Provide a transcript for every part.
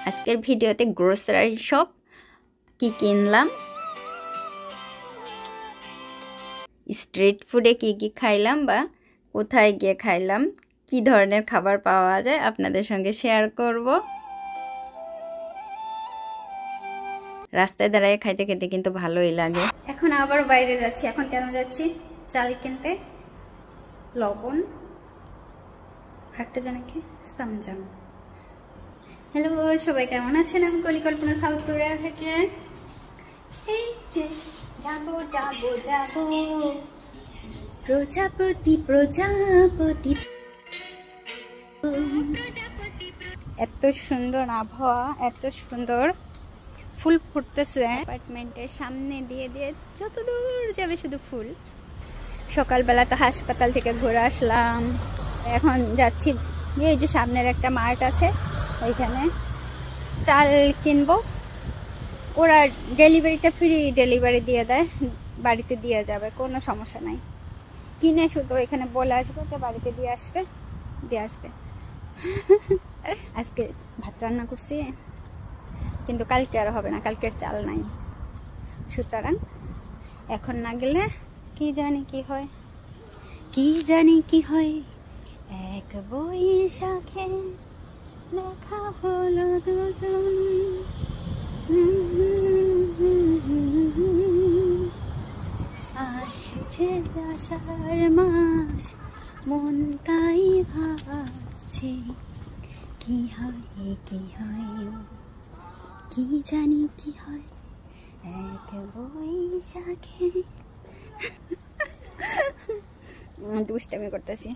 আজকের ভিডিওতে grocery shop কি কিনলাম, স্ট্রিট ফুডে কি কি খাইলাম বা কোথায় গিয়ে খাইলাম, কি ধরনের খাবার পাওয়া যায় আপনাদের সঙ্গে শেয়ার করব। রাস্তায় দাঁড়ায় খাইতে খেতে কিন্তু ভালোই লাগে। এখন আবার বাইরে যাচ্ছি। এখন কেন যাচ্ছি? চাল কিনতে, লবণ, একটা জনকে সামজাম। হ্যালো সবাই, কেমন আছেন? আমি কলিকল্পনা, সাউথ কোরিয়া থেকে। এই যে যাবো যাবো যাবো, প্রজাপতি প্রজাপতি। এত সুন্দর আবহাওয়া, এত সুন্দর ফুল ফুটতেছে অ্যাপার্টমেন্টের সামনে দিয়ে দিয়ে, যত দূর যাবে শুধু ফুল। সকালবেলা তো হাসপাতাল থেকে ঘুরে আসলাম, এখন যাচ্ছি এই যে সামনের একটা মার্ট আছে, ওইখানে চাল কিনবো। ওরা ডেলিভারিটা ফ্রি ডেলিভারি দিয়ে দেয়, বাড়িতে দিয়ে যাবে, কোনো সমস্যা নাই। কিনে শুধু এখানে বলে আসবো যে বাড়িতে দিয়ে আসবে। আজকে ভাত রান্না করছি, কিন্তু কালকে আর হবে না, কালকের চাল নাই। সুতরাং এখন না গেলে কি জানি কি হয়। এক বৈশাখে দেখা হলো দুজন, আসছে আষাঢ় মাস, মন তাই ভাবছে কি হয় কি জানি কি হয় এক বৈশাখে। দুষ্টামি করতেছি।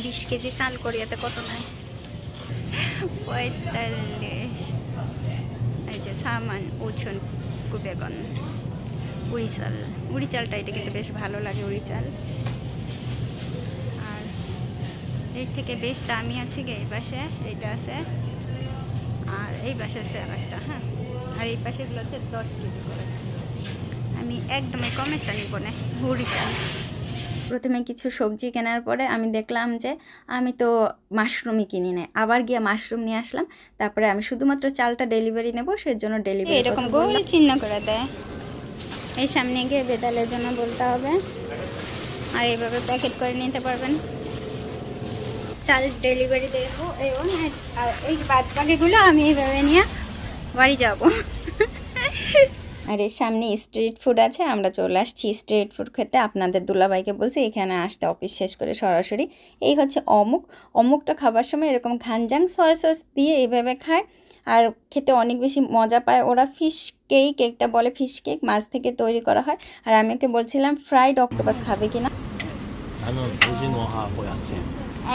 20 কেজি চাল করিয়াতে কত নাই? 45। এই যে সামান উছন কুবেগন, উড়ি চালটা, এটা কিন্তু বেশ ভালো লাগে উড়ি চাল। আর এর থেকে বেশ দামি আছে গে এই পাশে, এইটা আছে, আর এই পাশে আছে আর একটা। হ্যাঁ, আর এই পাশেগুলো হচ্ছে 10 কেজি করে। আমি একদমই কমেরটা নিব না, উড়ি চাল। প্রথমে কিছু সবজি কেনার পরে আমি দেখলাম যে আমি তো মাশরুমই কিনি না, আবার গিয়ে মাশরুম নিয়ে আসলাম। তারপরে আমি শুধুমাত্র চালটা ডেলিভারি নেব, সেজন্য ডেলিভারি এরকম গোল চিহ্ন করে দেয়। এই সামনে গিয়ে বেতালের জন্য বলতে হবে, আর এইভাবে প্যাকেট করে নিতে পারবেন। চাল ডেলিভারি দেবো, এবং এই বাদ বাকিগুলো আমি এইভাবে নিয়ে বাড়ি যাব। আর এর সামনে স্ট্রিট ফুড আছে, আমরা চলে আসছি স্ট্রিট ফুড খেতে। আপনাদের দুলাভাইকে বলছি এখানে আসতে, অফিস শেষ করে সরাসরি। এই হচ্ছে অমুকটা খাবার সময় এরকম ঘানজাং সয়া সস দিয়ে এইভাবে খায়, আর খেতে অনেক বেশি মজা পায় ওরা। ফিশ কেকটা বলে ফিশ কেক, মাছ থেকে তৈরি করা হয়। আর আমি ওকে বলছিলাম ফ্রাইড অক্টোপাস খাবে কিনা।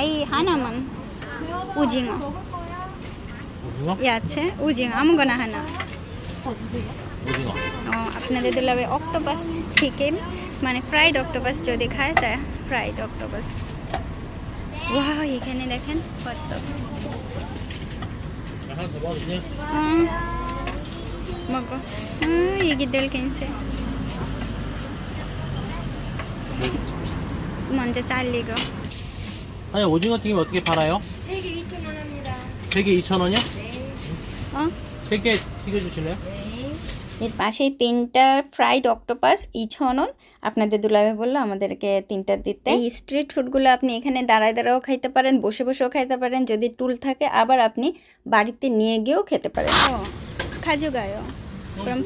এই হানামান উজিং আছে, উজিং আমগনা হানা। আপনাদের দুলাভাই অক্টোপাস থেকে, মানে ফ্রাইড অক্টোপাস যদি খায় তা ফ্রাইড অক্টোপাস। ওয়াও, এখানে দেখেন কত মগো, 이기들 কিনছে 먼저 잘리고. 아니, 오징어 튀김 어떻게 팔아요? 3개 2,000원입니다. 3개 2,000원이요? 네. 3개 튀겨주실래요? এর পাশেই 3টা ফ্রাইড অক্টোপাস 2,000원। আপনাদের দুলাভাই বললো আমাদেরকে 3টা দিতে। এই স্ট্রিট ফুডগুলো আপনি এখানে দাঁড়াও খাইতে পারেন, বসে বসেও খাইতে পারেন যদি টুল থাকে, আবার আপনি বাড়িতে নিয়ে গিয়েও খেতে পারেন। ও 가져가요. 그럼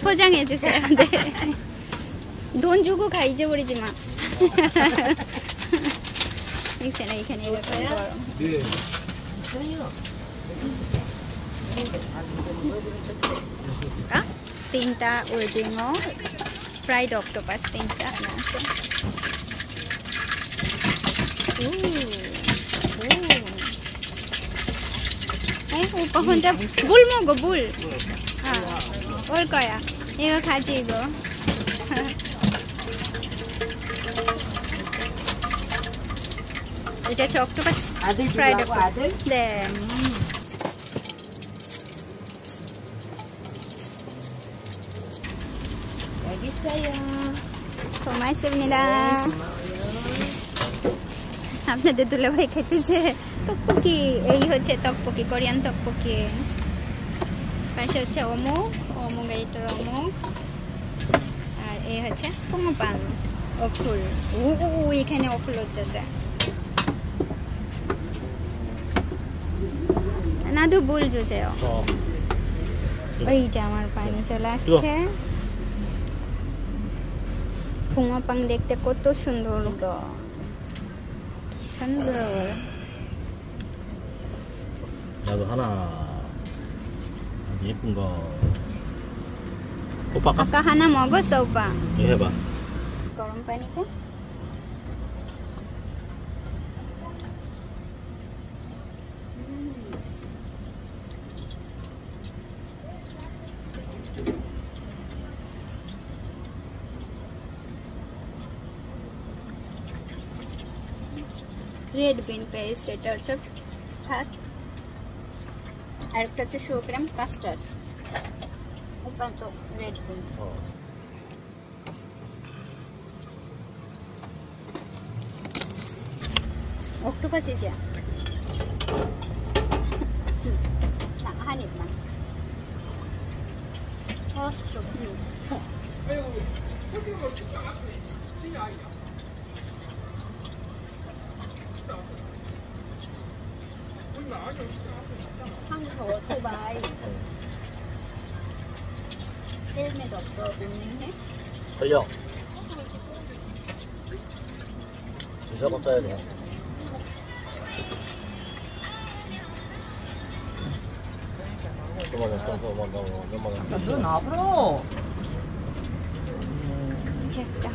포장해 주세요. 네. 돈 주고 가, 잊어버리지 마. 이খানে 이렇게 네. তিনটা ওজিঙো ফ্রাইড অক্টোপাস, 3টা আছে। 오빠 혼자 물 먹어, 물. 올 거야. 이거 가지고. এটা হচ্ছে অক্টোপাস ফ্রাইড অক্টোপাস। 네. 고맙습니다. আপনাদের দুলাভাই খাইতেছে তকপকি, এই হচ্ছে তকপকি, কোরিয়ান তকপকি। পাশে হচ্ছে অমুক, অমুক এইটার অমুক। আর এই হচ্ছে 붕어빵, অফুল। এখানে অফুল হচ্ছে। 나도 물 주세요. এইটা আমার পানি চলে আসছে। 붕어빵 দেখতে কত সুন্দর তো, সুন্দর। 나도 하나 예쁜 거. 오빠 까? 아까 하나 먹었어 오빠. 이거 해봐. গরম পানিতে রেড বিন পেস্ট, এটা হচ্ছে ভাত, আর একটা হচ্ছে শুক্রাম কাস্টার্ড। ওপা তো রেড বিন। 옥토퍼스이지? 한 입만. 한국 오토바이. 헬멧 없어, 없는데? 걸려. 무조건 써야 돼. 너 나와버려. 됐다.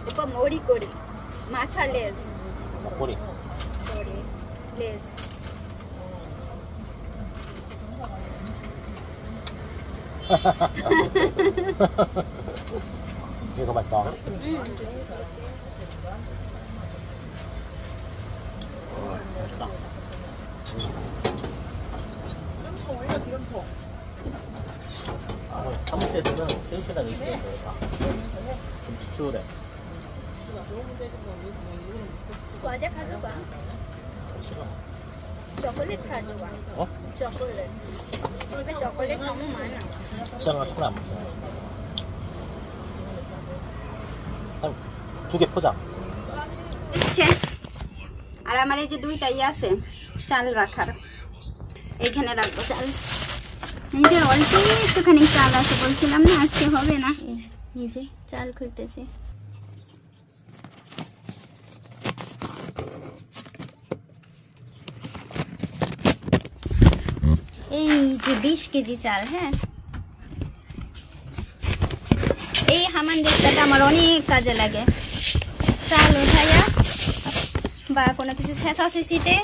오빠 머리꼬리, 마타 레스. 꼬리. 머리 레스. 이거 맛있다. 맛있다. 사무실에서는 센스랑 있어야 되겠다. 좀 축축해. 과자 가져가. 싫어. 초콜릿 가져가. 어? 초콜릿. 집에 초콜릿 너무 많아. 시장아 초콜릿 안 먹어. 한 2개 포장. বুঝছে? আর আমার এই যে দুইটাই আছে চাল রাখার, এইখানে রাখবো চাল। এই যে অল্প একটুখানি চাল আছে, বলছিলাম না আজকে হবে না। এই যে চাল খুলতেছি। এই যে 20 কেজি চাল। হ্যাঁ, এই হামান দেখতে আমার অনেক কাজে লাগে। চাল উঠাইয়া বা কোনো কিছু শেষা শেষিতে।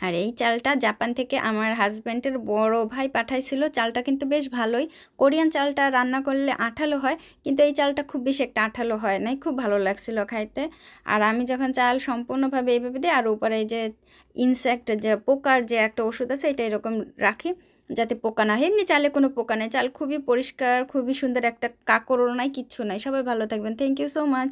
আর এই চালটা জাপান থেকে আমার হাজব্যান্ডের বড় ভাই পাঠাইছিল। চালটা কিন্তু বেশ ভালোই। কোরিয়ান চালটা রান্না করলে আঠালো হয়, কিন্তু এই চালটা খুব বেশি একটা আঠালো হয় নাই, খুব ভালো লাগছিল খাইতে। আর আমি যখন চাল সম্পূর্ণভাবে এইভাবে দিই, আর উপরে এই যে ইনসেক্ট, যে পোকার যে একটা ওষুধ আছে, এটা এরকম রাখি যাতে পোকা না হয়। এমনি চালে কোনো পোকা নেই, চাল খুবই পরিষ্কার, খুবই সুন্দর, একটা কাকড়ও নাই, কিচ্ছু নাই। সবাই ভালো থাকবেন, থ্যাংক ইউ সো মাচ।